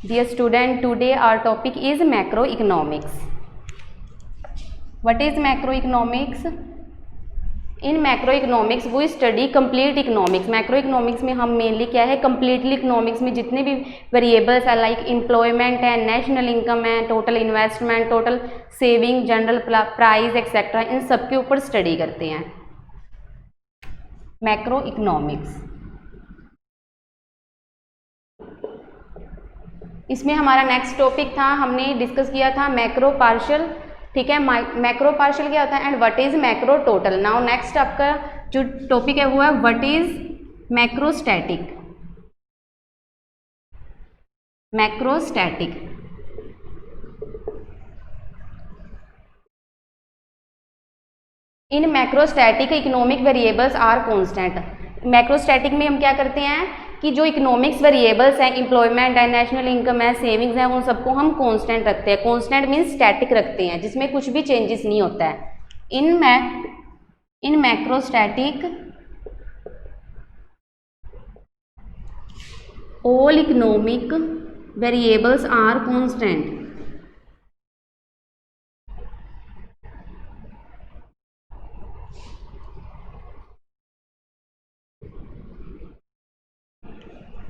Dear student, today our topic is macroeconomics. What is macroeconomics? In macroeconomics we study complete economics. Macroeconomics में हम mainly क्या है, completely economics में जितने भी वेरिएबल्स है लाइक एम्प्लॉयमेंट है, नेशनल इनकम है, total investment, total saving, general price etcetera, इन सब के ऊपर स्टडी करते हैं मैक्रो इकोनॉमिक्स। इसमें हमारा नेक्स्ट टॉपिक था, हमने डिस्कस किया था मैक्रो पार्शियल, ठीक है। मैक्रो पार्शियल क्या होता है and what is macro total. Now next आपका जो टॉपिक है वो है what is macrostatic. Macrostatic in macrostatic economic variables are constant. Macrostatic में हम क्या करते हैं कि जो इकोनॉमिक्स वेरिएबल्स हैं, एम्प्लॉयमेंट है, नेशनल इनकम है, सेविंग्स है, उन सबको हम कांस्टेंट रखते हैं। कांस्टेंट मीन्स स्टैटिक रखते हैं, जिसमें कुछ भी चेंजेस नहीं होता है। In macrostatic all economic variables are constant.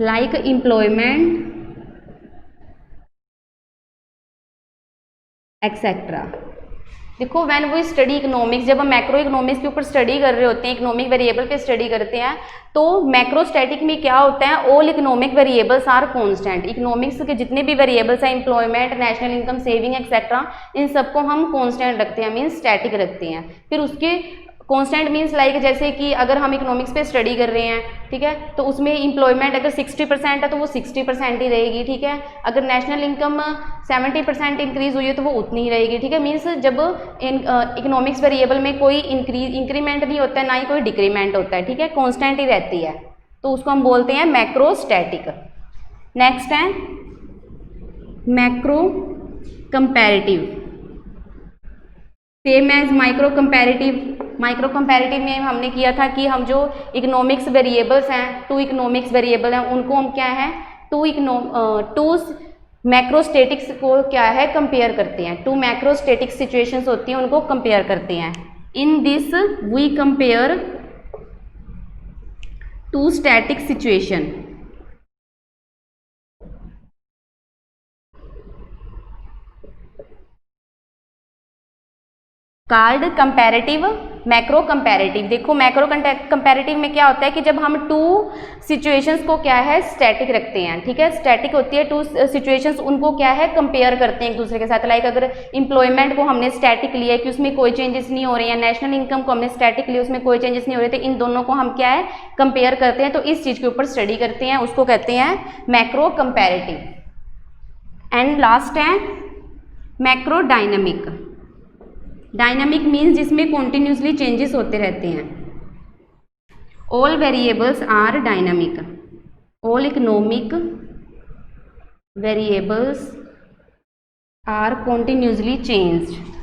Like employment etcetera. देखो व्हेन वी स्टडी इकोनॉमिक्स, जब हम मैक्रो इकोनॉमिक्स के ऊपर स्टडी कर रहे होते हैं, इकोनॉमिक वेरिएबल पे स्टडी करते हैं, तो मैक्रोस्टैटिक में क्या होता है, all economic variables are constant. Economics के जितने भी वेरिएबल्स हैं, employment, national income, saving etcetera, इन सबको हम कांस्टेंट रखते हैं, मीन्स स्टैटिक रखते हैं। फिर उसके कांस्टेंट मीन्स लाइक जैसे कि अगर हम इकोनॉमिक्स पे स्टडी कर रहे हैं, ठीक है, तो उसमें एम्प्लॉयमेंट अगर 60% है तो वो 60% ही रहेगी, ठीक है। अगर नेशनल इनकम 70% इंक्रीज हुई है तो वो उतनी ही रहेगी, ठीक है। मीन्स जब इकोनॉमिक्स वेरिएबल में कोई इंक्रीमेंट नहीं होता है, ना ही कोई डिक्रीमेंट होता है, ठीक है, कांस्टेंट ही रहती है, तो उसको हम बोलते हैं मैक्रोस्टैटिक। नेक्स्ट है macro comparative, same as micro comparative. Micro comparative में हमने किया था कि हम जो इकोनॉमिक्स वेरिएबल्स हैं, टू इकोनॉमिक्स वेरिएबल हैं, उनको हम क्या है टू मैक्रोस्टेटिक्स को क्या है कंपेयर करते हैं। टू मैक्रोस्टेटिक सिचुएशंस होती हैं, उनको कंपेयर करते हैं। In this we compare to static situation. Card comparative, macro comparative. देखो मैक्रो कंपैरेटिव में क्या होता है कि जब हम टू सिचुएशंस को क्या है स्टैटिक रखते हैं, ठीक है, स्टैटिक होती है टू सिचुएशंस, उनको क्या है कंपेयर करते हैं एक दूसरे के साथ। लाइक अगर एम्प्लॉयमेंट को हमने स्टैटिक लिया है कि उसमें कोई चेंजेस नहीं हो रहे हैं, नेशनल इनकम को हमने स्टैटिक लिया, उसमें कोई चेंजेस नहीं हो रहे थे, इन दोनों को हम क्या है कंपेयर करते हैं, तो इस चीज़ के ऊपर स्टडी करते हैं, उसको कहते हैं मैक्रो कंपैरेटिव। एंड लास्ट है मैक्रो डायनामिक। डायनामिक मीन्स जिसमें कॉन्टिन्यूसली चेंजेस होते रहते हैं। All variables are dynamic. All economic variables are continuously changed.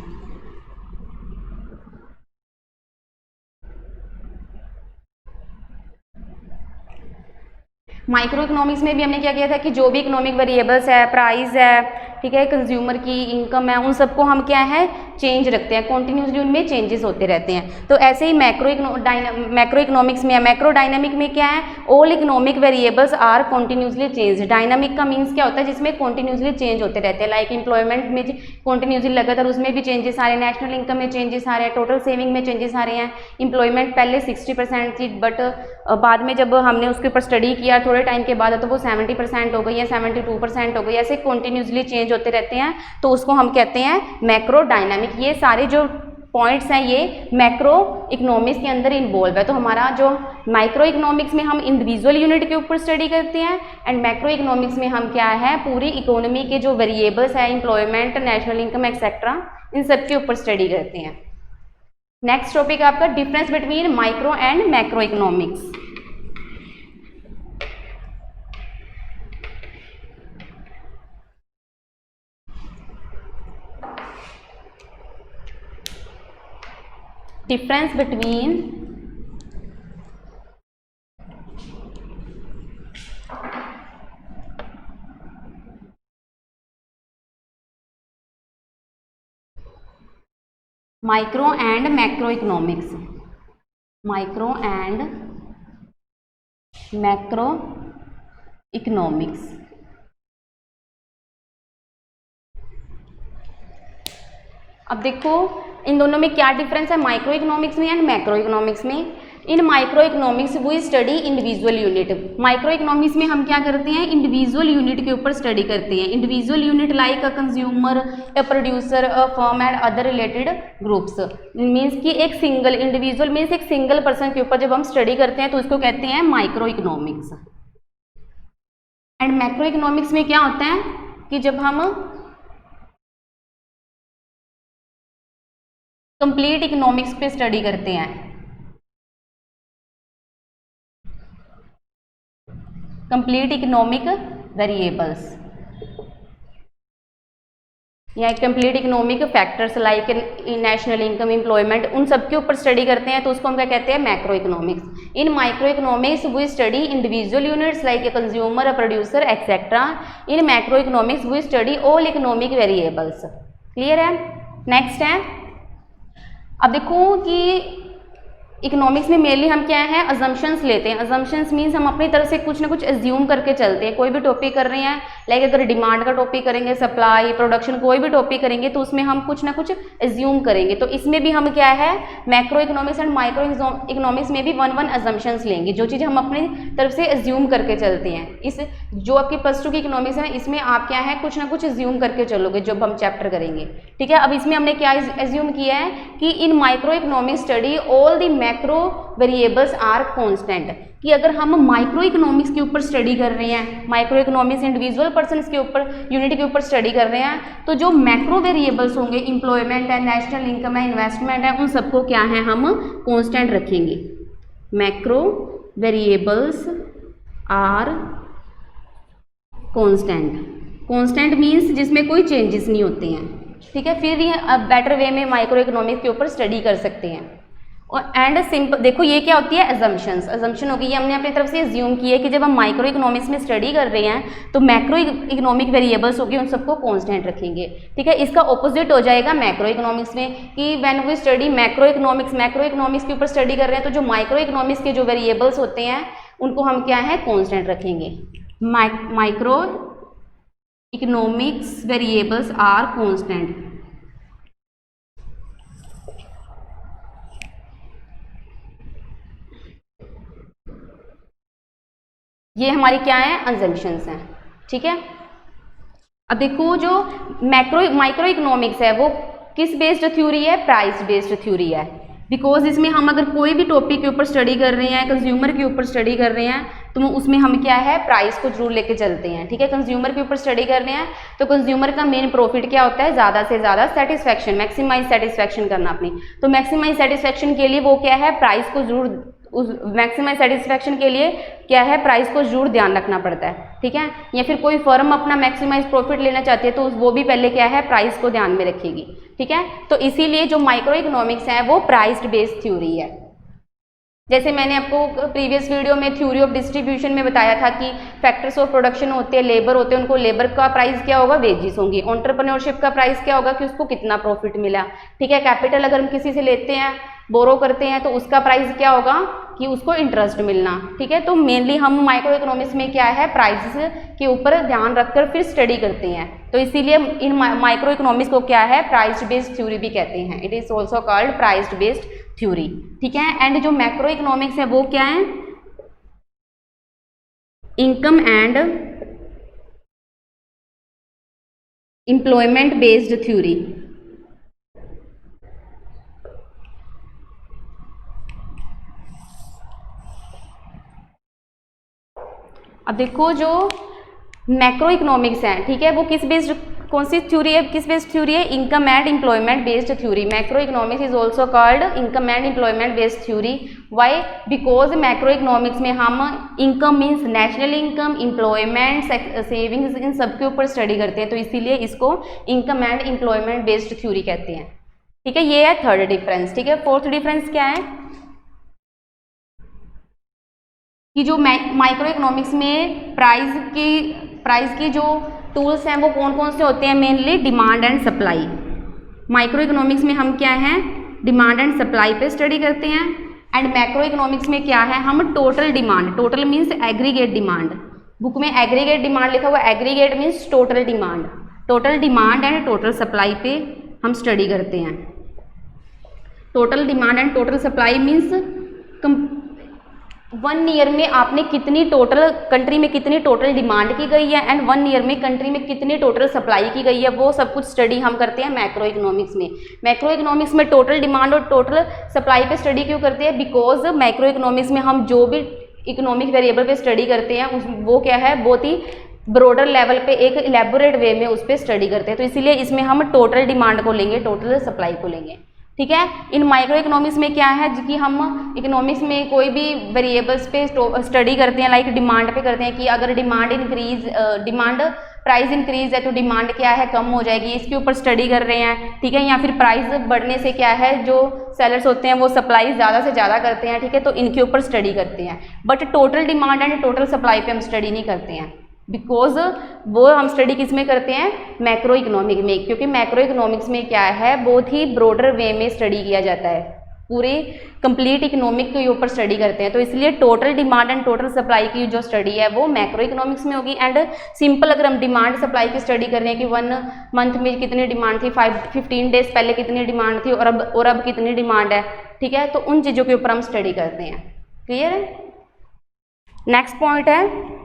Micro economics में भी हमने क्या किया था कि जो भी इकोनॉमिक वेरिएबल्स है, प्राइस है, ठीक है, कंज्यूमर की इनकम है, उन सबको हम क्या है चेंज रखते हैं, कॉन्टिन्यूसली उनमें चेंजेस होते रहते हैं। तो ऐसे ही मैक्रो इकोनॉमिक्स में है। मैक्रो डायनामिक में क्या है, all economic variables are continuously change. Dynamic का मीन्स क्या होता है, जिसमें कॉन्टिन्यूसली चेंज होते रहते हैं। लाइक एम्प्लॉयमेंट में कॉन्टिन्यूसली लगातार उसमें भी चेंजेस आ रहे हैं, नेशनल इनकम में चेंजेस आ रहे हैं, टोटल सेविंग में चेंजेस आ रहे हैं। एम्प्लॉयमेंट पहले 60% थी, बट बाद में जब हमने उसके ऊपर स्टडी किया थोड़े टाइम के बाद तो वो 70% हो गई है, 72% हो गई, ऐसे कॉन्टिन्यूसली चेंज होते रहते हैं, तो उसको हम कहते हैं मैक्रो डायनामिक। ये सारे जो पॉइंट्स हैं ये मैक्रो इकोनॉमिक्स के अंदर इन्वॉल्व है। तो हमारा जो माइक्रो इकोनॉमिक्स में हम इंडिविजुअल यूनिट के ऊपर स्टडी करते हैं, एंड मैक्रो इकोनॉमिक्स में हम क्या है पूरी इकोनॉमी के जो वेरिएबल्स है, एम्प्लॉयमेंट, नेशनल इनकम एक्सेट्रा, इन सब के ऊपर स्टडी करते हैं। नेक्स्ट टॉपिक आपका difference between micro and macro economics. difference between micro and macro economics, micro and macro economics. अब देखो इन दोनों में क्या डिफरेंस है, माइक्रो इकोनॉमिक्स में एंड मैक्रो इकोनॉमिक्स में। In micro economics we study individual unit. Micro economics में हम क्या करते हैं, इंडिविजुअल यूनिट के ऊपर स्टडी करते हैं। Individual unit like a consumer, a producer, a firm and other related groups. Means कि एक सिंगल इंडिविजुअल मीन्स एक सिंगल पर्सन के ऊपर जब हम स्टडी करते हैं तो उसको कहते हैं micro economics. And macro economics में क्या होता है कि जब हम कंप्लीट इकोनॉमिक्स पे स्टडी करते हैं, कंप्लीट इकोनॉमिक वेरिएबल्स या complete economic factors like national income, employment, उन सब के ऊपर स्टडी करते हैं तो उसको हम क्या कहते हैं, macro economics. In micro economics we study individual units like a consumer, a producer etcetera. In macro economics we study all economic variables. Clear है। नेक्स्ट है, अब देखो कि इकोनॉमिक्स में मेनली हम क्या है, अजम्पशंस लेते हैं। अजम्पशंस मीन्स हम अपनी तरफ से कुछ ना कुछ एज्यूम करके चलते हैं। कोई भी टॉपिक कर रहे हैं, लाइक अगर डिमांड का टॉपिक करेंगे, सप्लाई, प्रोडक्शन, कोई भी टॉपिक करेंगे तो उसमें हम कुछ ना कुछ एज्यूम करेंगे। तो इसमें भी हम क्या है, macro economics and micro economics में भी वन अजम्पशंस लेंगे, जो चीज़ हम अपनी तरफ से एज्यूम करके चलते हैं। इस जो आपकी +2 की इकोनॉमिक्स है इसमें आप क्या है, कुछ ना कुछ एज्यूम करके चलोगे जब हम चैप्टर करेंगे। ठीक है। अब इसमें हमने क्या एज्यूम किया है कि in micro economic study all the macro variables are constant, कि अगर हम माइक्रो इकोनॉमिक्स के ऊपर स्टडी कर रहे हैं, माइक्रो इकोनॉमिक्स इंडिविजुअल पर्सन्स के ऊपर, यूनिट के ऊपर स्टडी कर रहे हैं, तो जो मैक्रो वेरिएबल्स होंगे, एम्प्लॉयमेंट है, नेशनल इनकम है, इन्वेस्टमेंट है, उन सबको क्या है हम कांस्टेंट रखेंगे। Macro variables are constant. Constant means जिसमें कोई चेंजेस नहीं होते हैं। ठीक है। फिर ये बेटर वे में माइक्रो इकोनॉमिक्स के ऊपर स्टडी कर सकते हैं। और एंड सिंपल देखो ये क्या होती है, अजम्पशंस। अजम्पशन होगी, ये हमने अपनी तरफ से एज्यूम की है कि जब हम माइक्रो इकोनॉमिक्स में स्टडी कर रहे हैं तो मैक्रो इकोनॉमिक वेरिएबल्स होगी, उन सबको कांस्टेंट रखेंगे। ठीक है। इसका ऑपोजिट हो जाएगा मैक्रो इकोनॉमिक्स में, कि when we study macro economics के ऊपर स्टडी कर रहे हैं तो जो माइक्रो इकोनॉमिक्स के जो वेरिएबल्स होते हैं उनको हम क्या है, कांस्टेंट रखेंगे। Micro economics variables are constant. ये हमारी क्या है, अजम्पशंस हैं। ठीक है। अब देखो जो माइक्रो इकोनॉमिक्स है वो किस बेस्ड थ्योरी है, प्राइस बेस्ड थ्योरी है। बिकॉज इसमें हम अगर कोई भी टॉपिक के ऊपर स्टडी कर रहे हैं, कंज्यूमर के ऊपर स्टडी कर रहे हैं, तो उसमें हम क्या है, प्राइस को जरूर लेके चलते हैं। ठीक है। कंज्यूमर के ऊपर स्टडी कर रहे हैं तो कंज्यूमर का मेन प्रॉफिट क्या होता है, ज़्यादा से ज़्यादा सेटिस्फैक्शन, मैक्सिमाइज सेटिस्फैक्शन करना अपनी। तो मैक्सिमाइज सेटिस्फैक्शन के लिए वो क्या है, प्राइस को जरूर, उस मैक्सिमाइज सेटिस्फैक्शन के लिए क्या है, प्राइस को जरूर ध्यान रखना पड़ता है। ठीक है। या फिर कोई फर्म अपना मैक्सिमाइज प्रॉफिट लेना चाहती है तो वो भी पहले क्या है, प्राइस को ध्यान में रखेगी। ठीक है। तो इसीलिए जो माइक्रो इकोनॉमिक्स है वो प्राइस बेस्ड थ्योरी है। जैसे मैंने आपको प्रीवियस वीडियो में थ्योरी ऑफ डिस्ट्रीब्यूशन में बताया था कि फैक्टर्स ऑफ प्रोडक्शन होते हैं, लेबर होते हैं, उनको लेबर का प्राइस क्या होगा, वेजेस होंगी। एंटरप्रेन्योरशिप का प्राइस क्या होगा कि उसको कितना प्रॉफिट मिला। ठीक है। कैपिटल अगर हम किसी से लेते हैं, बोरो करते हैं, तो उसका प्राइस क्या होगा कि उसको इंटरेस्ट मिलना। ठीक है। तो मेनली हम माइक्रो इकोनॉमिक्स में क्या है, प्राइस के ऊपर ध्यान रखकर फिर स्टडी करते हैं। तो इसीलिए इन माइक्रो इकोनॉमिक्स को क्या है, प्राइस बेस्ड थ्योरी भी कहते हैं। It is also called price based theory. ठीक है। एंड जो मैक्रो इकोनॉमिक्स है वो क्या है, income and employment based theory. अब देखो जो मैक्रो इकोनॉमिक्स है, ठीक है, वो किस बेस्ड, कौन सी थ्योरी है, किस बेस्ड थ्योरी है, income and employment based theory. Macro economics is also called income and employment based theory. Why, because macro economics में हम income means national income, employment, savings, इन सब के ऊपर स्टडी करते हैं, तो इसीलिए इसको income and employment based theory कहते हैं। ठीक है। ये है थर्ड डिफरेंस। ठीक है। फोर्थ डिफरेंस क्या है कि जो माइक्रो इकोनॉमिक्स में प्राइस की जो टूल्स हैं वो कौन कौन से होते हैं, mainly demand and supply. Micro economics में हम क्या हैं, डिमांड एंड सप्लाई पे स्टडी करते हैं। एंड मैक्रो इकोनॉमिक्स में क्या है, हम total demand, total means aggregate demand, book में एग्रीगेट डिमांड लिखा हुआ, aggregate means total demand, total demand and total supply पे हम स्टडी करते हैं। Total demand and total supply means 1 year में आपने कितनी टोटल कंट्री में कितनी टोटल डिमांड की गई है एंड 1 ईयर में कंट्री में कितनी टोटल सप्लाई की गई है, वो सब कुछ स्टडी हम करते हैं मैक्रो इकोनॉमिक्स में। मैक्रो इकोनॉमिक्स में टोटल डिमांड और टोटल सप्लाई पे स्टडी क्यों करते हैं, बिकॉज मैक्रो इकोनॉमिक्स में हम जो भी इकोनॉमिक वेरिएबल पे स्टडी करते हैं वो क्या है, बहुत ही ब्रॉडर लेवल पे एक इलेबोरेट वे में उस पर स्टडी करते हैं। तो इसीलिए इसमें हम टोटल डिमांड को लेंगे, टोटल सप्लाई को लेंगे, ठीक है। इन माइक्रो इकोनॉमिक्स में क्या है कि हम इकोनॉमिक्स में कोई भी वेरिएबल्स पे स्टडी करते हैं, लाइक डिमांड पे करते हैं कि अगर डिमांड प्राइस इंक्रीज है तो डिमांड क्या है, कम हो जाएगी, इसके ऊपर स्टडी कर रहे हैं, ठीक है। या फिर प्राइस बढ़ने से क्या है, जो सेलर्स होते हैं वो सप्लाई ज़्यादा से ज़्यादा करते हैं, ठीक है, तो इनके ऊपर स्टडी करते हैं। But total demand and total supply पे हम स्टडी नहीं करते हैं, बिकॉज वो हम स्टडी किस में करते हैं, मैक्रो इकोनॉमिक में, क्योंकि मैक्रो इकोनॉमिक्स में क्या है, बहुत ही ब्रॉडर वे में स्टडी किया जाता है, पूरे कंप्लीट इकोनॉमिक के ऊपर स्टडी करते हैं। तो इसलिए total demand and total supply की जो स्टडी है वो मैक्रो इकोनॉमिक्स में होगी। एंड सिंपल अगर हम डिमांड सप्लाई की स्टडी कर रहे हैं कि 1 मंथ में कितनी डिमांड थी, 15 डेज पहले कितनी डिमांड थी और अब कितनी डिमांड है, ठीक है, तो उन चीज़ों के ऊपर हम स्टडी करते हैं। क्लियर है। नेक्स्ट पॉइंट है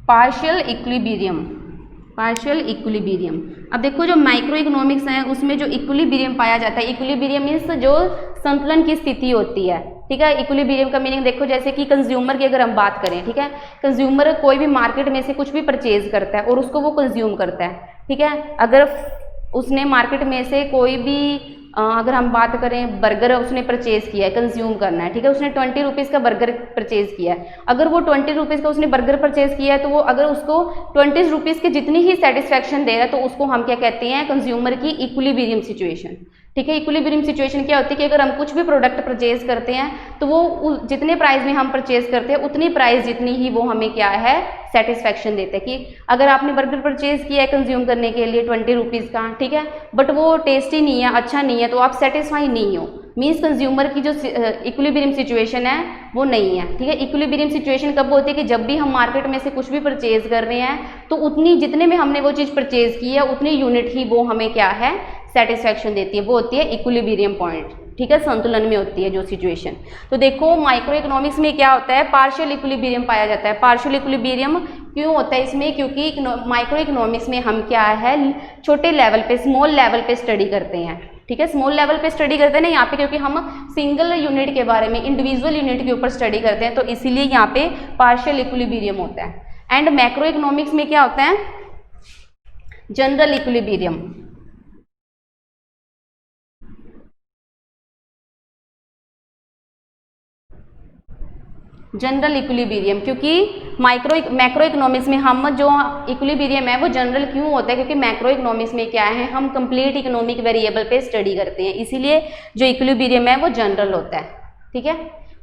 पार्शियल इक्विलिब्रियम। पार्शियल इक्विलिब्रियम, अब देखो जो माइक्रो इकोनॉमिक्स है उसमें जो इक्विलिब्रियम पाया जाता है, इक्विलिब्रियम मीन्स जो संतुलन की स्थिति होती है, ठीक है। इक्विलिब्रियम का मीनिंग देखो, जैसे कि कंज्यूमर की अगर हम बात करें, ठीक है, कंज्यूमर कोई भी मार्केट में से कुछ भी परचेज करता है और उसको वो कंज्यूम करता है, ठीक है। अगर उसने मार्केट में से कोई भी अगर हम बात करें बर्गर उसने परचेज़ किया है, कंज्यूम करना है, ठीक है, उसने 20 रुपीज़ का बर्गर परचेज़ किया है। अगर वो 20 रुपीज़ का उसने बर्गर परचेज़ किया है तो वो अगर उसको 20 रुपीज़ की जितनी ही सेटिस्फैक्शन दे रहा है तो उसको हम क्या कहते हैं, कंज्यूमर की इक्विलिब्रियम सिचुएशन, ठीक है। इक्विलिब्रियम सिचुएशन क्या होती है कि अगर हम कुछ भी प्रोडक्ट परचेज करते हैं तो वो जितने प्राइस में हम परचेज करते हैं उतनी प्राइस जितनी ही वो हमें क्या है, सेटिस्फैक्शन देते हैं। कि अगर आपने बर्गर परचेज किया है कंज्यूम करने के लिए 20 रुपीज़ का, ठीक है, बट वो टेस्टी नहीं है, अच्छा नहीं है, तो आप सेटिस्फाई नहीं हो, मीन्स कंज्यूमर की जो इक्विलिब्रियम सिचुएशन है वो नहीं है, ठीक है। इक्विलिब्रियम सिचुएशन कब होती है कि जब भी हम मार्केट में से कुछ भी परचेज कर रहे हैं तो उतनी जितने में हमने वो चीज़ परचेज की है उतनी यूनिट ही वो हमें क्या है, सेटिस्फैक्शन देती है, वो होती है इक्विलिब्रियम पॉइंट, ठीक है, संतुलन में होती है जो सिचुएशन। तो देखो माइक्रो इकोनॉमिक्स में क्या होता है, पार्शियल इक्विलिब्रियम पाया जाता है। पार्शियल इक्विलिब्रियम क्यों होता है इसमें, क्योंकि माइक्रो इकोनॉमिक्स में हम क्या है, छोटे लेवल पे, स्मॉल लेवल पे स्टडी करते हैं, ठीक है, स्मॉल लेवल पे स्टडी करते हैं ना यहाँ पे, क्योंकि हम सिंगल यूनिट के बारे में, इंडिविजुअल यूनिट के ऊपर स्टडी करते हैं, तो इसीलिए यहाँ पे पार्शियल इक्विलिब्रियम होता है। एंड मैक्रो इकोनॉमिक्स में क्या होता है, जनरल इक्विलिब्रियम। जनरल इक्विलिब्रियम, क्योंकि मैक्रो इकोनॉमिक्स में हम जो इक्विलिब्रियम है वो जनरल क्यों होता है, क्योंकि मैक्रो इकोनॉमिक्स में क्या है, हम कंप्लीट इकोनॉमिक वेरिएबल पे स्टडी करते हैं, इसीलिए जो इक्विलिब्रियम है वो जनरल होता है, ठीक है,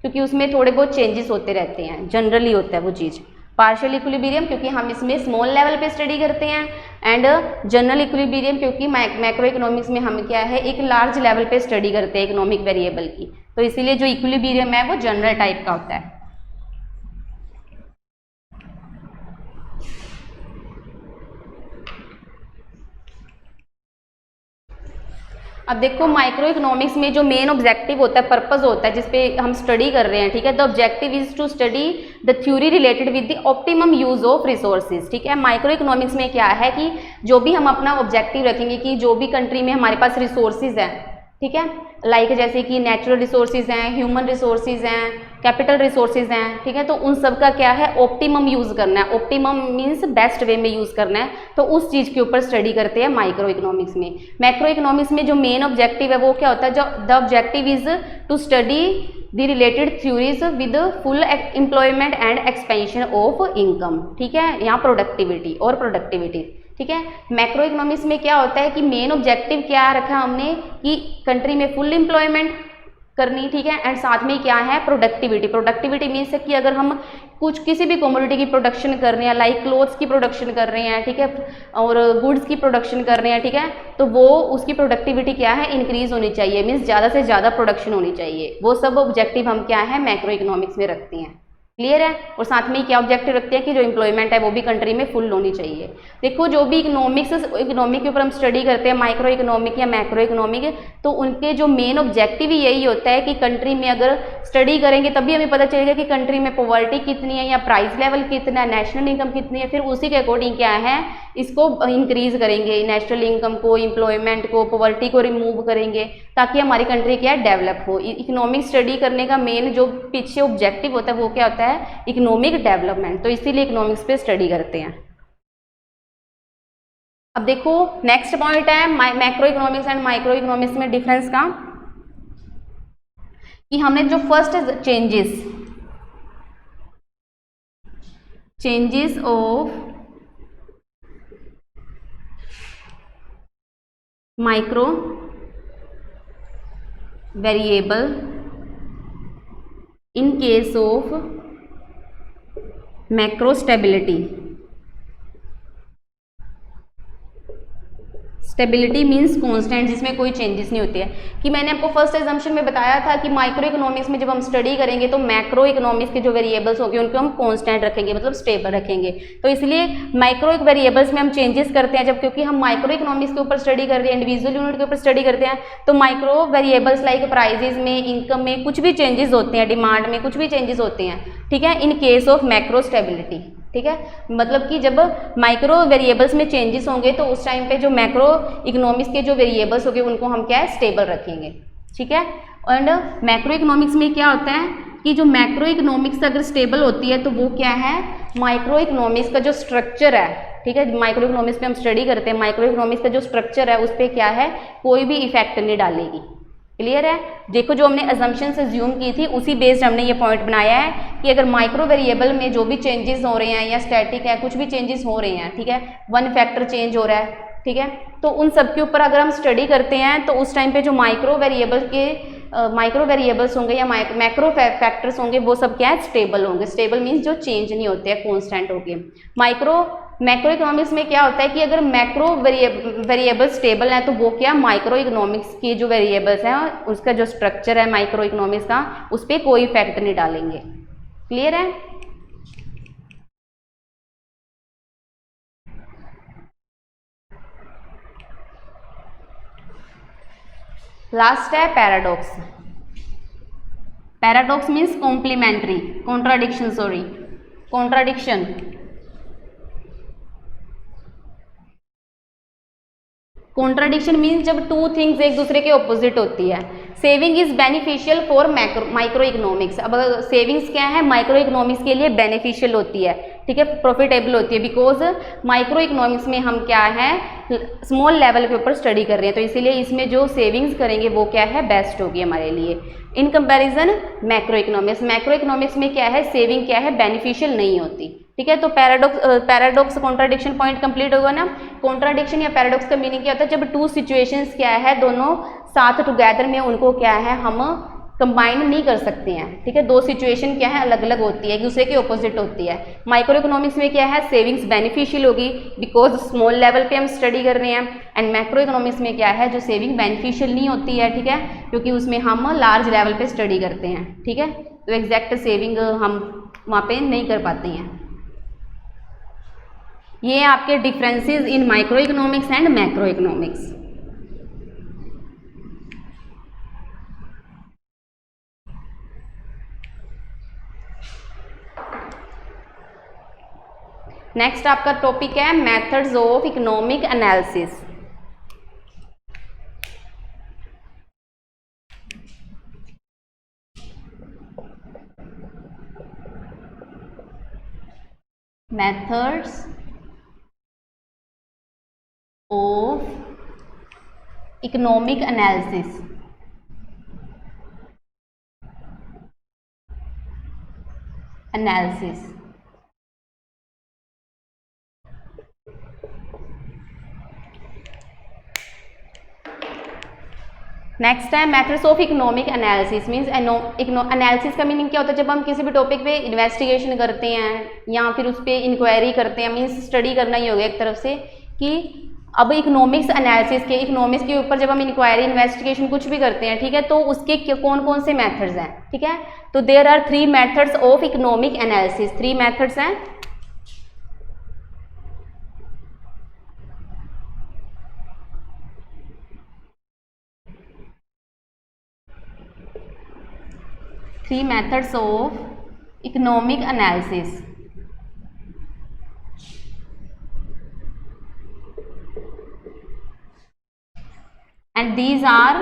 क्योंकि उसमें थोड़े बहुत चेंजेस होते रहते हैं, जनरली होता है वो चीज़। पार्शियल इक्विलिब्रियम क्योंकि हम इसमें स्मॉल लेवल पे स्टडी करते हैं, एंड जनरल इक्विलिब्रियम क्योंकि मैक्रो इकोनॉमिक्स में हम क्या है, एक लार्ज लेवल पे स्टडी करते हैं इकोनॉमिक वेरिएबल की, तो इसीलिए जो इक्विलिब्रियम है वो जनरल टाइप का होता है। अब देखो माइक्रो इकोनॉमिक्स में जो मेन ऑब्जेक्टिव होता है, पर्पस होता है जिसपे हम स्टडी कर रहे हैं, ठीक है, the objective is to study the theory related with the optimum use of resources, ठीक है। माइक्रो इकोनॉमिक्स में क्या है कि जो भी हम अपना ऑब्जेक्टिव रखेंगे कि जो भी कंट्री में हमारे पास रिसोर्सेज हैं, ठीक है, लाइक जैसे कि नेचुरल रिसोर्सेज हैं, ह्यूमन रिसोर्सेज हैं, कैपिटल रिसोर्सेज हैं, ठीक है, तो उन सब का क्या है, ऑप्टिमम यूज़ करना है, ऑप्टिमम मीन्स बेस्ट वे में यूज़ करना है, तो उस चीज़ के ऊपर स्टडी करते हैं माइक्रो इकोनॉमिक्स में। मैक्रो इकोनॉमिक्स में जो मेन ऑब्जेक्टिव है वो क्या होता है, जो the objective is to study the related theories with full employment and expansion of income, ठीक है, यहाँ प्रोडक्टिविटी और प्रोडक्टिविटी, ठीक है। मैक्रो इकोनॉमिक्स में क्या होता है कि मेन ऑब्जेक्टिव क्या रखा हमने कि कंट्री में फुल एम्प्लॉयमेंट, करनी, ठीक है। एंड साथ में क्या है, प्रोडक्टिविटी। प्रोडक्टिविटी मीन्स कि अगर हम कुछ किसी भी कमोडिटी की प्रोडक्शन कर रहे हैं, लाइक क्लोथ्स की प्रोडक्शन कर रहे हैं, ठीक है, और गुड्स की प्रोडक्शन कर रहे हैं, ठीक है, तो वो उसकी प्रोडक्टिविटी क्या है, इंक्रीज होनी चाहिए, मीन्स ज़्यादा से ज़्यादा प्रोडक्शन होनी चाहिए। वो सब ऑब्जेक्टिव हम क्या है, मैक्रो इकोनॉमिक्स में रखते हैं। क्लियर है। और साथ में क्या ऑब्जेक्टिव रखते हैं कि जो एम्प्लॉयमेंट है वो भी कंट्री में फुल होनी चाहिए। देखो जो भी इकोनॉमिक के ऊपर हम स्टडी करते हैं, माइक्रो इकोनॉमिक या मैक्रो इकोनॉमिक, तो उनके जो मेन ऑब्जेक्टिव ही यही होता है कि कंट्री में अगर स्टडी करेंगे तभी हमें पता चलेगा कि कंट्री में पॉवर्टी कितनी है या प्राइस लेवल कितना है, नेशनल इनकम कितनी है, फिर उसी के अकॉर्डिंग क्या है इसको इंक्रीज करेंगे, नेशनल इनकम को, एम्प्लॉयमेंट को, पॉवर्टी को रिमूव करेंगे, ताकि हमारी कंट्री क्या है, डेवलप हो। इकोनॉमिक स्टडी करने का मेन जो पीछे ऑब्जेक्टिव होता है वो क्या होता है, इकोनॉमिक डेवलपमेंट। तो इसीलिए इकोनॉमिक्स पे स्टडी करते हैं। अब देखो नेक्स्ट पॉइंट है macro economics and micro economics में डिफरेंस का, कि हमने जो first changes of micro variable in case of macro stability means constant, जिसमें कोई चेंजेस नहीं होती है। कि मैंने आपको फर्स्ट एग्जाम्पशन में बताया था कि माइक्रो इकोनॉमिक्स में जब हम स्टडी करेंगे तो मैक्रो इकोनॉमिक्स के जो वेरिएबल्स होंगे उनको हम कांस्टेंट रखेंगे, मतलब स्टेबल रखेंगे। तो इसलिए माइक्रो वेरिएबल्स में हम चेंजेस करते हैं जब, क्योंकि हम माइक्रो इकोनॉमिक्स के ऊपर स्टडी कर रहे हैं, इंडिविजुअल यूनिट के ऊपर स्टडी करते हैं, तो माइक्रो वेरिएबल्स लाइक प्राइजेज में, इनकम में कुछ भी चेंजेस होते हैं, डिमांड में कुछ भी चेंजेस होते हैं, ठीक है, in case of macro stability. ठीक है, मतलब कि जब माइक्रो वेरिएबल्स में चेंजेस होंगे तो उस टाइम पे जो मैक्रो इकोनॉमिक्स के जो वेरिएबल्स होंगे उनको हम क्या है, स्टेबल रखेंगे। ठीक है, एंड मैक्रो इकोनॉमिक्स में क्या होता है कि जो मैक्रो इकोनॉमिक्स अगर स्टेबल होती है तो वो क्या है, माइक्रो इकोनॉमिक्स का जो स्ट्रक्चर है, ठीक है, माइक्रो इकोनॉमिक्स पे हम स्टडी करते हैं, माइक्रो इकोनॉमिक्स का जो स्ट्रक्चर है उस पर क्या है, कोई भी इफेक्ट नहीं डालेगी। क्लियर है। देखो जो हमने अजम्पशन से ज्यूम की थी उसी बेस्ड हमने ये पॉइंट बनाया है कि अगर माइक्रो वेरिएबल में जो भी चेंजेस हो रहे हैं या स्टैटिक है, कुछ भी चेंजेस हो रहे हैं, ठीक है, वन फैक्टर चेंज हो रहा है, ठीक है, तो उन सब के ऊपर अगर हम स्टडी करते हैं तो उस टाइम पे जो माइक्रो वेरिएबल्स होंगे या मैक्रो फैक्टर्स होंगे वो सब क्या है, स्टेबल होंगे। स्टेबल मीन्स जो चेंज नहीं होते हैं, कॉन्स्टेंट होंगे। मैक्रो इकोनॉमिक्स में क्या होता है कि अगर मैक्रो वेरिएबल स्टेबल है तो वो क्या, माइक्रो इकोनॉमिक्स की जो वेरिएबल्स हैं उसका जो स्ट्रक्चर है माइक्रो इकोनॉमिक्स का उस पर कोई इफेक्ट नहीं डालेंगे। क्लियर है। लास्ट है paradox. Paradox means complementary, contradiction. Contradiction means जब टू थिंग्स एक दूसरे के ऑपोजिट होती है। Saving is beneficial for micro economics. अब सेविंग्स क्या है, माइक्रो इकोनॉमिक्स के लिए बेनिफिशियल होती है, ठीक है, प्रॉफिटेबल होती है, बिकॉज माइक्रो इकोनॉमिक्स में हम क्या है, स्मॉल लेवल के ऊपर स्टडी कर रहे हैं, तो इसीलिए इसमें जो सेविंग्स करेंगे वो क्या है, बेस्ट होगी हमारे लिए in comparison macro economics. Macro economics में क्या है, सेविंग क्या है, बेनिफिशियल नहीं होती। ठीक है, तो पैराडॉक्स कॉन्ट्राडिक्शन पॉइंट कंप्लीट होगा ना। कॉन्ट्राडिक्शन या पैराडॉक्स का मीनिंग क्या होता है, जब टू सिचुएशंस क्या है, दोनों साथ टुगेदर में उनको क्या है, हम कंबाइन नहीं कर सकते हैं। ठीक है, दो सिचुएशन क्या है, अलग अलग होती है, एक दूसरे के ऑपोजिट होती है। माइक्रो इकोनॉमिक्स में क्या है, सेविंग्स बेनिफिशियल होगी बिकॉज स्मॉल लेवल पे हम स्टडी कर रहे हैं, एंड मैक्रो इकोनॉमिक्स में क्या है, जो सेविंग बेनिफिशियल नहीं होती है, ठीक है, क्योंकि उसमें हम लार्ज लेवल पे स्टडी करते हैं। ठीक है, तो एग्जैक्ट सेविंग हम वहाँ पे नहीं कर पाते हैं। ये आपके differences in micro economics and macro economics. Next आपका टॉपिक है methods of economic analysis. Methods of economic analysis. Next है methods of economic analysis. Means analysis का मीनिंग क्या होता है, जब हम किसी भी टॉपिक पे इन्वेस्टिगेशन करते हैं या फिर उस पर इंक्वायरी करते हैं, मीन्स स्टडी करना ही हो गया एक तरफ से कि अब इकोनॉमिक्स एनालिसिस के, इकोनॉमिक्स के ऊपर जब हम इंक्वायरी इन्वेस्टिगेशन कुछ भी करते हैं, ठीक है, तो उसके कौन कौन से मेथड्स हैं, ठीक है। तो there are 3 methods of economic analysis, 3 methods हैं। Three methods of economic analysis. And these are,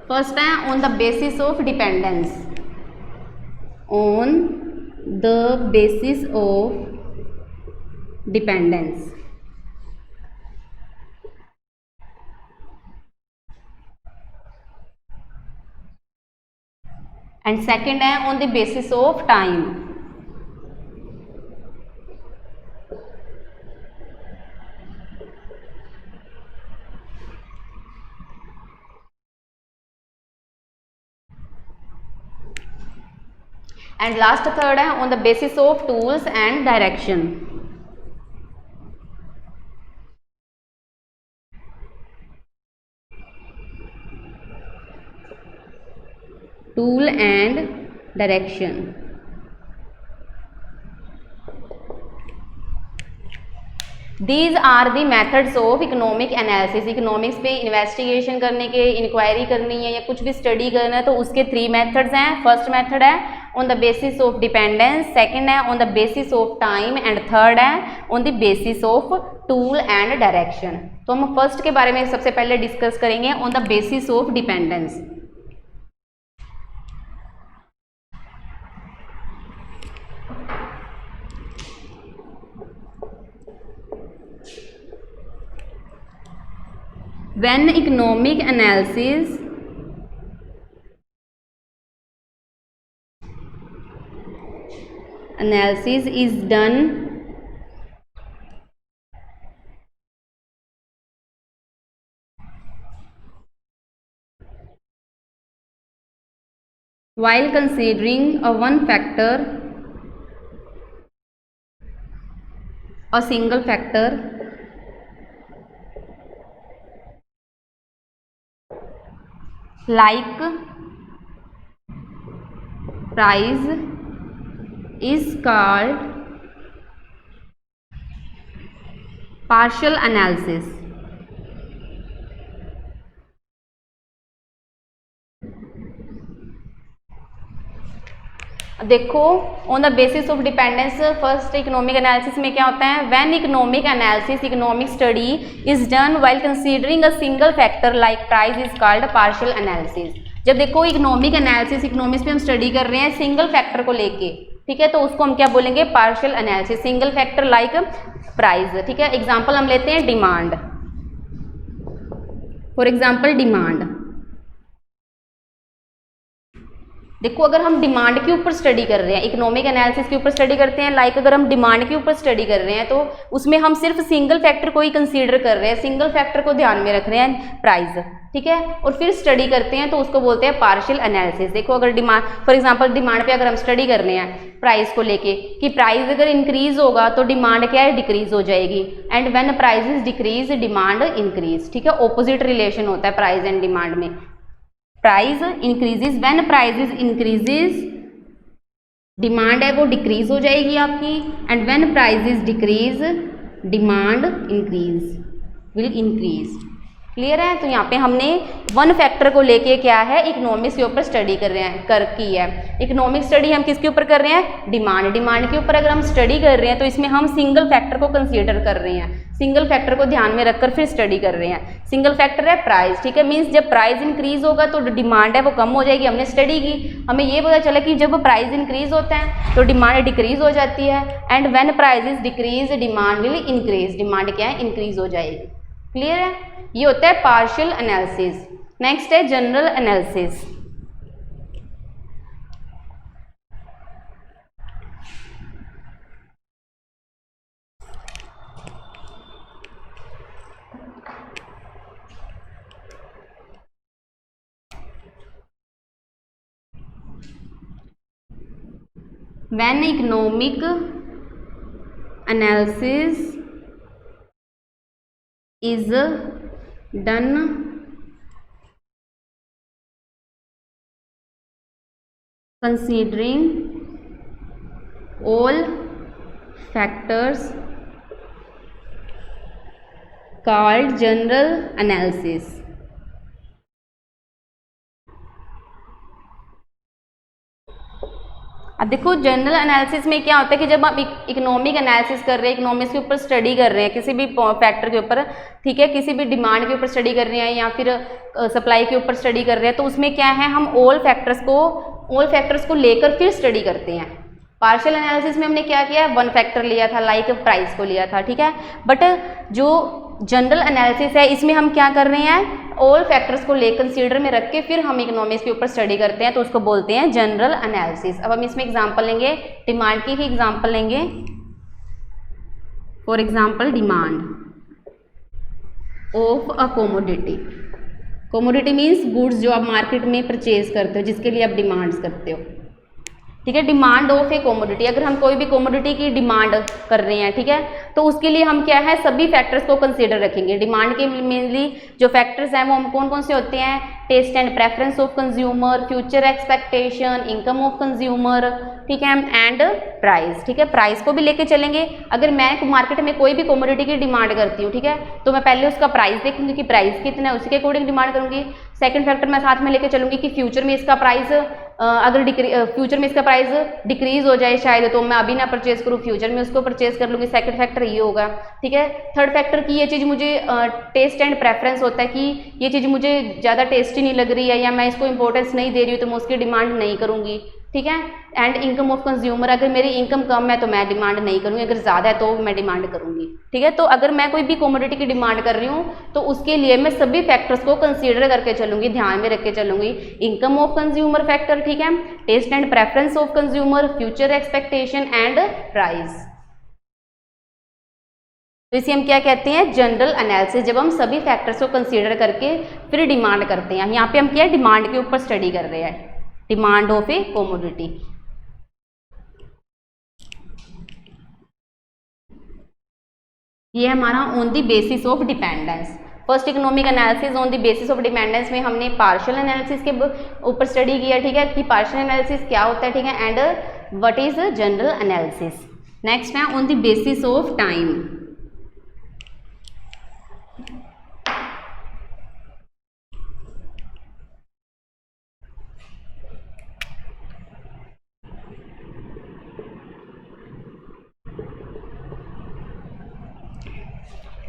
first है on the basis of dependence. On the basis of dependence. And second है on the basis of time. And last third है on the basis of tools and direction. Tool and direction. These are the methods of economic analysis. Economics पे investigation करने के, inquiry करनी है या कुछ भी स्टडी करना है तो उसके 3 मेथड्स हैं। फर्स्ट मेथड है on the basis of dependence, second है on the basis of time and third है on the basis of tool and direction. तो हम फर्स्ट के बारे में सबसे पहले डिस्कस करेंगे on the basis of dependence. When economic analysis is done while considering a single factor like price is called partial analysis. देखो on the basis of dependence first economic analysis में क्या होता है, when economic analysis economic study is done while considering a single factor like price is called partial analysis. जब देखो economic analysis, economics में हम study कर रहे हैं सिंगल फैक्टर को लेके, ठीक है, तो उसको हम क्या बोलेंगे, partial analysis. Single factor like price, ठीक है। एग्जाम्पल हम लेते हैं डिमांड, फॉर एग्जाम्पल डिमांड। देखो अगर हम डिमांड के ऊपर स्टडी कर रहे हैं, इकोनॉमिक एनालिसिस के ऊपर स्टडी करते हैं, लाइक अगर हम डिमांड के ऊपर स्टडी कर रहे हैं तो उसमें हम सिर्फ सिंगल फैक्टर को ही कंसीडर कर रहे हैं, सिंगल फैक्टर को ध्यान में रख रहे हैं, प्राइस, ठीक है, और फिर स्टडी करते हैं तो उसको बोलते हैं पार्शियल एनालिसिस। देखो अगर डिमांड, फॉर एग्जांपल डिमांड पे अगर हम स्टडी कर रहे हैं प्राइस को लेके कि प्राइस अगर इंक्रीज होगा तो डिमांड क्या है, डिक्रीज हो जाएगी, and when prices decrease demand increase, ठीक है, ऑपोजिट रिलेशन होता है प्राइस एंड डिमांड में। Price increases, when prices increases demand है वो डिक्रीज हो जाएगी आपकी, and when prices decrease demand increase will increase. Clear है। तो यहाँ पे हमने वन फैक्टर को लेके क्या है, इकोनॉमिक्स के ऊपर स्टडी कर रहे हैं, की है। इकोनॉमिक स्टडी हम किसके ऊपर कर रहे हैं, डिमांड के ऊपर अगर हम स्टडी कर रहे हैं तो इसमें हम सिंगल फैक्टर को कंसीडर कर रहे हैं, सिंगल फैक्टर को ध्यान में रखकर फिर स्टडी कर रहे हैं। सिंगल फैक्टर है प्राइस, ठीक है, मीन्स जब प्राइस इंक्रीज होगा तो डिमांड है वो कम हो जाएगी। हमने स्टडी की, हमें ये पता चला कि जब प्राइस इंक्रीज होता है तो डिमांड डिक्रीज हो जाती है, and when prices decrease demand will increase, demand क्या है, इंक्रीज हो जाएगी। क्लियर है। ये होता है पार्शियल एनालिसिस। नेक्स्ट है general analysis. When economic analysis is done considering all factors called general analysis। अब देखो जनरल एनालिसिस में क्या होता है कि जब आप इकोनॉमिक एनालिसिस कर रहे हैं, इकोनॉमिक्स के ऊपर स्टडी कर रहे हैं, किसी भी फैक्टर के ऊपर, ठीक है, किसी भी डिमांड के ऊपर स्टडी कर रहे हैं या फिर सप्लाई के ऊपर स्टडी कर रहे हैं, तो उसमें क्या है, हम ऑल फैक्टर्स को लेकर फिर स्टडी करते हैं। पार्शियल एनालिसिस में हमने क्या किया, वन फैक्टर लिया था, लाइक प्राइस को लिया था, ठीक है। बट जो जनरल एनालिसिस है इसमें हम क्या कर रहे हैं, ऑल फैक्टर्स को ले कंसीडर में रख के फिर हम इकोनॉमिक्स के ऊपर स्टडी करते हैं, तो उसको बोलते हैं जनरल एनालिसिस। अब हम इसमें एग्जांपल लेंगे, डिमांड की ही एग्जांपल लेंगे। For example demand of a commodity. Commodity means goods जो आप मार्केट में परचेज करते हो, जिसके लिए आप डिमांड्स करते हो, ठीक है। डिमांड ऑफ ए कोमोडिटी, अगर हम कोई भी कोमोडिटी की डिमांड कर रहे हैं, ठीक है, तो उसके लिए हम क्या है, सभी फैक्टर्स को कंसीडर रखेंगे। डिमांड के मेनली जो फैक्टर्स हैं वो हम कौन कौन से होते हैं, taste and preference of consumer, future expectation, income of consumer, ठीक है, एंड प्राइस, ठीक है। प्राइस को भी लेके चलेंगे। अगर मैं मार्केट में कोई भी कोमोडिटी की डिमांड करती हूँ, ठीक है, तो मैं पहले उसका प्राइस देखूंगी कि प्राइस कितना है, उसी के अकॉर्डिंग डिमांड करूंगी। सेकंड फैक्टर मैं साथ में लेके चलूंगी कि फ्यूचर में इसका प्राइस अगर फ्यूचर में इसका प्राइस डिक्रीज हो जाए शायद, तो मैं अभी ना परचेज करूँ, फ्यूचर में उसको परचेज कर लूँगी। सेकंड फैक्टर ये होगा, ठीक है। थर्ड फैक्टर की ये चीज़ मुझे टेस्ट एंड प्रेफरेंस होता है कि ये चीज़ मुझे ज़्यादा टेस्टी नहीं लग रही है या मैं इसको इंपॉर्टेंस नहीं दे रही हूँ, तो मैं उसकी डिमांड नहीं करूँगी, ठीक है। एंड इनकम ऑफ कंज्यूमर, अगर मेरी इनकम कम है तो मैं डिमांड नहीं करूँगी, अगर ज़्यादा है तो मैं डिमांड करूँगी, ठीक है। तो अगर मैं कोई भी कमोडिटी की डिमांड कर रही हूँ तो उसके लिए मैं सभी फैक्टर्स को कंसीडर करके चलूँगी, ध्यान में रख के चलूँगी। इनकम ऑफ कंज्यूमर फैक्टर, ठीक है, taste and preference of consumer, future expectation and price. तो इसे हम क्या कहते हैं, जनरल एनालिसिस, जब हम सभी फैक्टर्स को कंसीडर करके फिर डिमांड करते हैं। यहाँ पे हम क्या है, डिमांड के ऊपर स्टडी कर रहे हैं, डिमांड ऑफ ए कोमोडिटी। ये हमारा on the basis of dependence. First economic analysis on the basis of dependence में हमने पार्शियल एनालिसिस के ऊपर स्टडी किया, ठीक है, कि पार्शियल एनालिसिस क्या होता है, ठीक है, and what is general analysis. Next है on the basis of time.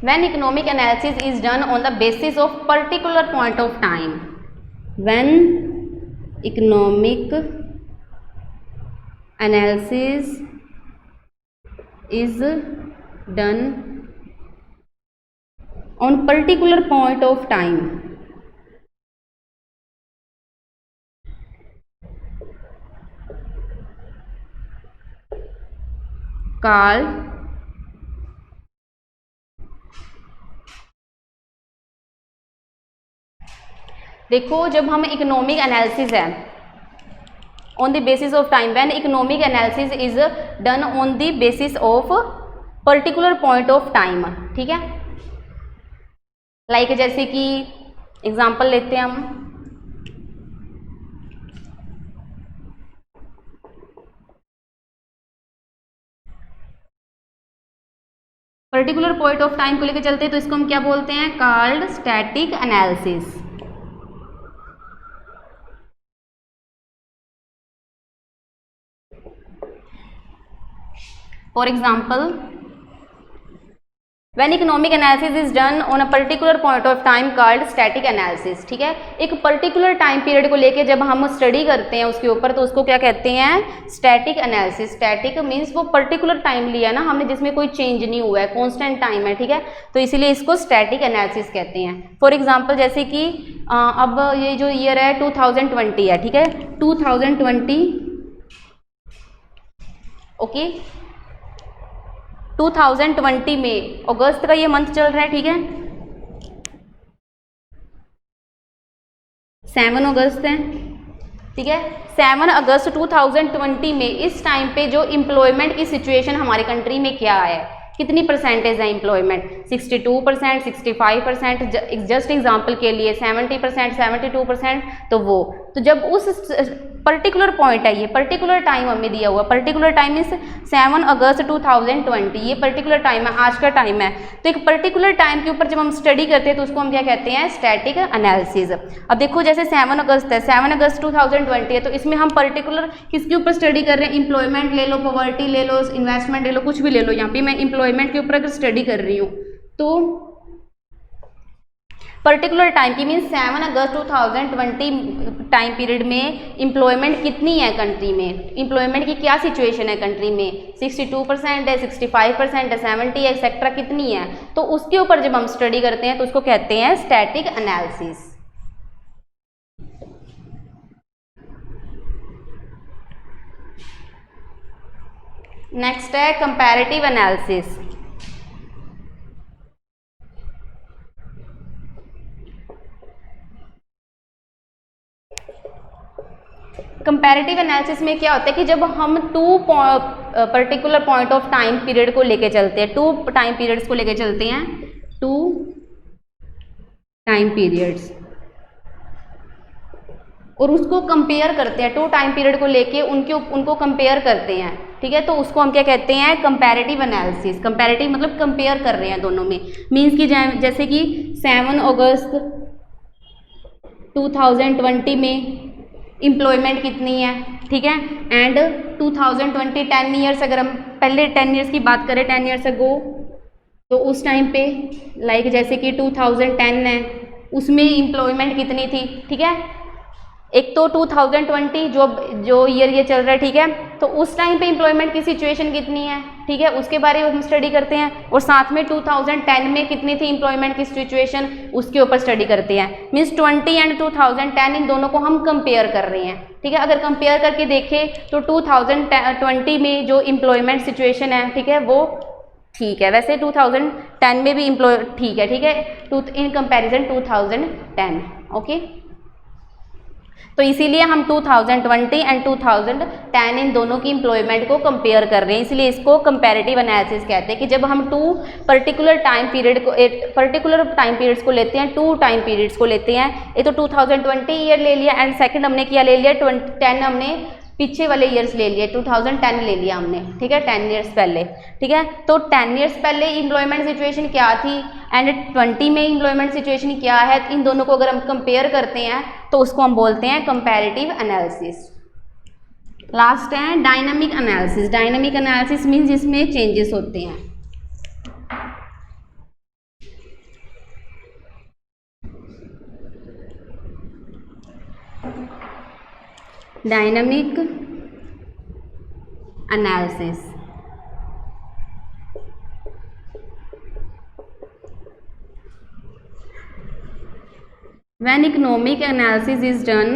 When economic analysis is done on the basis of particular point of time, when economic analysis is done on particular point of time, called देखो, जब हम economic analysis है on the basis of time, when economic analysis is done on the basis of particular point of time, ठीक है। Like जैसे कि example लेते हैं हम, पर्टिकुलर पॉइंट ऑफ टाइम को लेकर चलते हैं तो इसको हम क्या बोलते हैं, called static analysis. For example, when economic analysis is done on a particular point of time called static analysis, ठीक है। एक पर्टिकुलर टाइम पीरियड को लेके जब हम स्टडी करते हैं उसके ऊपर, तो उसको क्या कहते हैं, स्टैटिक एनालिसिस। स्टैटिक मीन्स वो पर्टिकुलर टाइम लिया ना हमने जिसमें कोई चेंज नहीं हुआ है, कांस्टेंट टाइम है, ठीक है, तो इसीलिए इसको स्टैटिक एनालिसिस कहते हैं। फॉर एग्जांपल जैसे कि अब ये जो ईयर है 2020 है, ठीक है, 2020, ओके, 2020 में अगस्त का ये मंथ चल रहा है, ठीक है, 7 अगस्त है, ठीक है। 7 अगस्त 2020 में इस टाइम पे जो एम्प्लॉयमेंट की सिचुएशन हमारे कंट्री में क्या है, कितनी परसेंटेज है एम्प्लॉयमेंट, 62%, 65%, जस्ट एग्जांपल के लिए 70%, 72%, तो वो तो जब उस पर्टिकुलर पॉइंट है, ये पर्टिकुलर टाइम हमें दिया हुआ, पर्टिकुलर टाइम इस 7 अगस्त 2020, ये पर्टिकुलर टाइम है, आज का टाइम है। तो एक पर्टिकुलर टाइम के ऊपर जब हम स्टडी करते हैं तो उसको हम क्या कहते हैं, स्टैटिक एनालिसिस। अब देखो जैसे 7 अगस्त है, 7 अगस्त 2020 है, तो इसमें हम पर्टिकुलर किसके ऊपर स्टडी कर रहे हैं, एम्प्लॉयमेंट ले लो, पॉवर्टी ले लो, इन्वेस्टमेंट ले लो, कुछ भी ले लो। यहाँ पे मैं एम्प्लॉयमेंट के ऊपर अगर स्टडी कर रही हूँ तो पर्टिकुलर टाइम की मीन्स 7 अगस्त 2020 टाइम पीरियड में एम्प्लॉयमेंट कितनी है कंट्री में, एम्प्लॉयमेंट की क्या सिचुएशन है कंट्री में, 62% है, 65% है, 70 है, एक्सेट्रा कितनी है, तो उसके ऊपर जब हम स्टडी करते हैं तो उसको कहते हैं स्टैटिक एनालिसिस। नेक्स्ट है कंपैरेटिव एनालिसिस। कंपैरेटिव एनालिसिस में क्या होता है कि जब हम particular point of time period को लेके चलते हैं, 2 टाइम पीरियड्स को लेके चलते हैं, 2 टाइम पीरियड्स, और उसको कंपेयर करते हैं, 2 टाइम पीरियड को लेके उनको कंपेयर करते हैं, ठीक है। तो उसको हम क्या कहते हैं, कंपैरेटिव एनालिसिस। कंपैरेटिव मतलब कंपेयर कर रहे हैं दोनों में, मीन्स कि जैसे कि 7 अगस्त 2020 में एम्प्लॉयमेंट कितनी है, ठीक है, एंड 2020 10 ईयर्स, अगर हम पहले 10 ईयर्स की बात करें, 10 ईयर्स अगो, तो उस टाइम पे लाइक जैसे कि 2010 है, उसमें एम्प्लॉयमेंट कितनी थी, ठीक है। एक तो 2020 जो ईयर ये चल रहा है, ठीक है, तो उस टाइम पे एम्प्लॉयमेंट की सिचुएशन कितनी है, ठीक है, उसके बारे में हम स्टडी करते हैं, और साथ में 2010 में कितनी थी एम्प्लॉयमेंट की सिचुएशन, उसके ऊपर स्टडी करते हैं। मीन्स 20 एंड 2010 इन दोनों को हम कंपेयर कर रहे हैं, ठीक है। अगर कंपेयर करके देखें तो 2020 में जो एम्प्लॉयमेंट सिचुएशन है, ठीक है, वो ठीक है, वैसे 2010 में भी ठीक है, इन कंपेरिजन 2010, ओके। तो इसीलिए हम 2020 एंड 2010 इन दोनों की एम्प्लॉयमेंट को कंपेयर कर रहे हैं, इसलिए इसको कंपैरेटिव एनालिसिस कहते हैं। कि जब हम 2 पर्टिकुलर टाइम पीरियड्स को लेते हैं, 2 टाइम पीरियड्स को लेते हैं, ये तो 2020 ईयर ले लिया, एंड सेकंड हमने क्या ले लिया, 10 हमने पीछे वाले ईयर्स ले लिए, 2010 ले लिया हमने, ठीक है, 10 ईयर्स पहले, ठीक है। तो 10 ईयर्स पहले एम्प्लॉयमेंट सिचुएशन क्या थी एंड 20 में एम्प्लॉयमेंट सिचुएशन क्या है, इन दोनों को अगर हम कंपेयर करते हैं तो उसको हम बोलते हैं कंपैरेटिव एनालिसिस। लास्ट है dynamic analysis. Dynamic analysis means जिसमें चेंजेस होते हैं। Dynamic analysis when economic analysis is done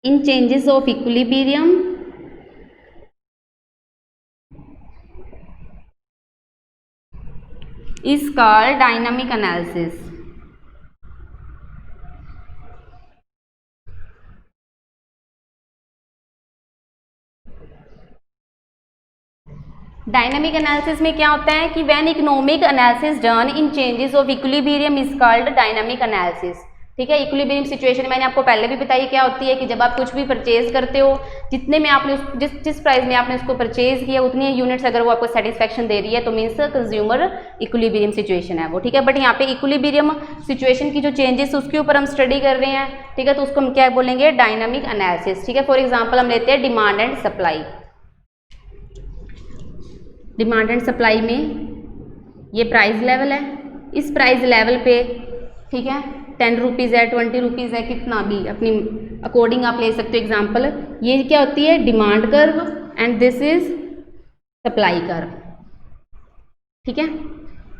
in changes of equilibrium is called dynamic analysis. Dynamic analysis में क्या होता है कि when economic analysis done in changes of equilibrium is called dynamic analysis, ठीक है। इक्विलिब्रियम सिचुएशन मैंने आपको पहले भी बताई क्या होती है कि जब आप कुछ भी परचेज करते हो, जितने में आपने जिस प्राइस में आपने उसको परचेज किया उतनी यूनिट्स अगर वो आपको सेटिस्फेक्शन दे रही है तो मीन्स कंज्यूमर इक्विलिब्रियम सिचुएशन है वो, ठीक है। बट यहाँ पे इक्विलिब्रियम सिचुएशन की जो चेंजेस उसके ऊपर हम स्टडी कर रहे हैं, ठीक है, तो उसको हम क्या बोलेंगे, डायनामिक एनालिसिस, ठीक है। फॉर एग्जाम्पल हम लेते हैं demand and supply. Demand and supply में ये प्राइस लेवल है, इस प्राइस लेवल पे, ठीक है, 10 रुपीज़ है, 20 रुपीज़ है, कितना भी अपनी अकॉर्डिंग आप ले सकते हो एग्जांपल। ये क्या होती है, demand curve, and this is supply curve, ठीक है।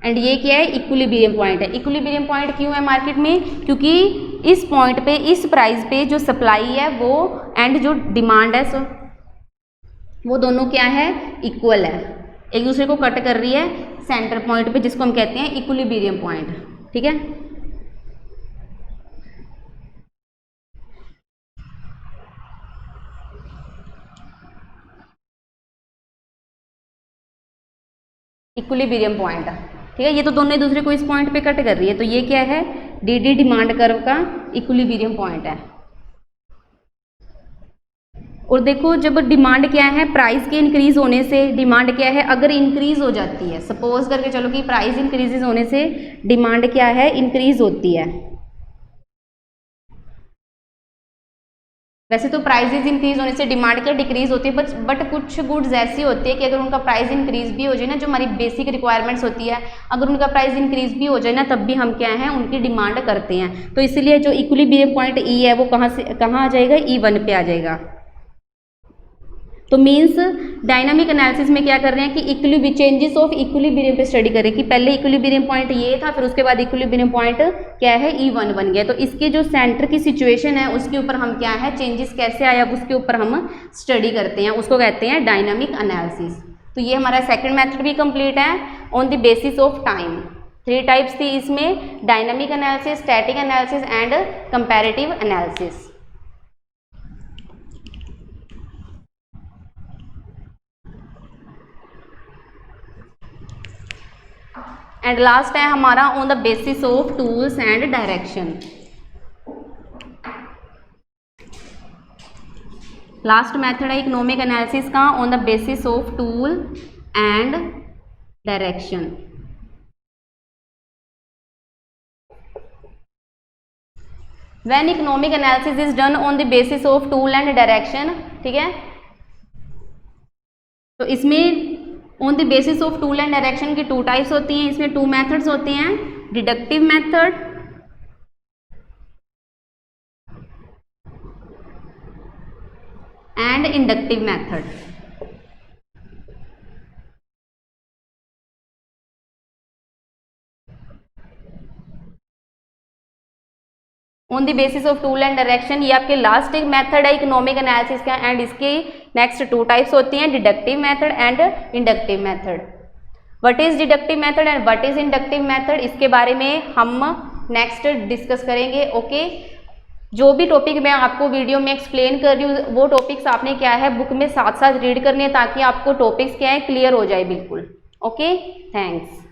एंड ये क्या है, इक्विलिब्रियम पॉइंट है। इक्विलिब्रियम पॉइंट क्यों है मार्केट में, क्योंकि इस पॉइंट पे, इस प्राइस पे जो सप्लाई है वो एंड जो डिमांड है वो दोनों क्या है, इक्वल है, एक दूसरे को कट कर रही है सेंटर पॉइंट पे, जिसको हम कहते हैं इक्विलिब्रियम पॉइंट। ठीक है, इक्विलिब्रियम पॉइंट। ठीक है, ये तो दोनों एक दूसरे को इस पॉइंट पे कट कर रही है, तो ये क्या है, डी डी डिमांड कर्व का इक्विलिब्रियम पॉइंट है। और देखो जब डिमांड क्या है, प्राइस के इंक्रीज होने से डिमांड क्या है, अगर इंक्रीज हो जाती है, सपोज करके चलो कि प्राइस इंक्रीजेज होने से डिमांड क्या है, इंक्रीज होती है। वैसे तो प्राइसेस इंक्रीज होने से डिमांड क्या डिक्रीज होती है, बट कुछ गुड्स ऐसी होती है कि अगर उनका प्राइस इंक्रीज भी हो जाए ना, जो हमारी बेसिक रिक्वायरमेंट्स होती है, अगर उनका प्राइस इंक्रीज भी हो जाए ना, तब भी हम क्या है, उनकी डिमांड करते हैं। तो इसलिए जो इक्विलिब्रियम पॉइंट ई है वो कहाँ आ जाएगा, E1 पे आ जाएगा। तो मीन्स डायनामिक एनालिसिस में क्या कर रहे हैं कि चेंजेस ऑफ इक्विलिब्रियम पे स्टडी करें, कि पहले इक्विलिब्रियम पॉइंट ये था, फिर उसके बाद इक्विलिब्रियम पॉइंट क्या है, E1 बन गया। तो इसके जो सेंटर की सिचुएशन है उसके ऊपर हम क्या है, चेंजेस कैसे आया उसके ऊपर हम स्टडी करते हैं, उसको कहते हैं डायनामिक एनालिसिस। तो ये हमारा सेकेंड मैथड भी कंप्लीट है on the basis of time. 3 types थी इसमें, dynamic analysis, static analysis and comparative analysis. And last है हमारा on the basis of tools and direction. Last method है इकोनॉमिक एनालिसिस का on the basis of tool and direction. When economic analysis is done on the basis of tool and direction, ठीक है, तो इसमें on the basis of tool and direction की 2 types होती हैं। इसमें 2 मेथड्स होते हैं, deductive method and inductive method. On the basis of tool and direction, ये आपके लास्ट एक मेथड है इकोनॉमिक एनालिसिस का, एंड इसके नेक्स्ट 2 टाइप्स होती हैं, deductive method and inductive method. What is deductive method and what is inductive method, इसके बारे में हम नेक्स्ट डिस्कस करेंगे। ओके, जो भी टॉपिक मैं आपको वीडियो में एक्सप्लेन कर रही हूँ वो टॉपिक्स आपने क्या है बुक में साथ साथ रीड करने हैं, ताकि आपको टॉपिक्स क्या है क्लियर हो जाए बिल्कुल। Okay, thanks.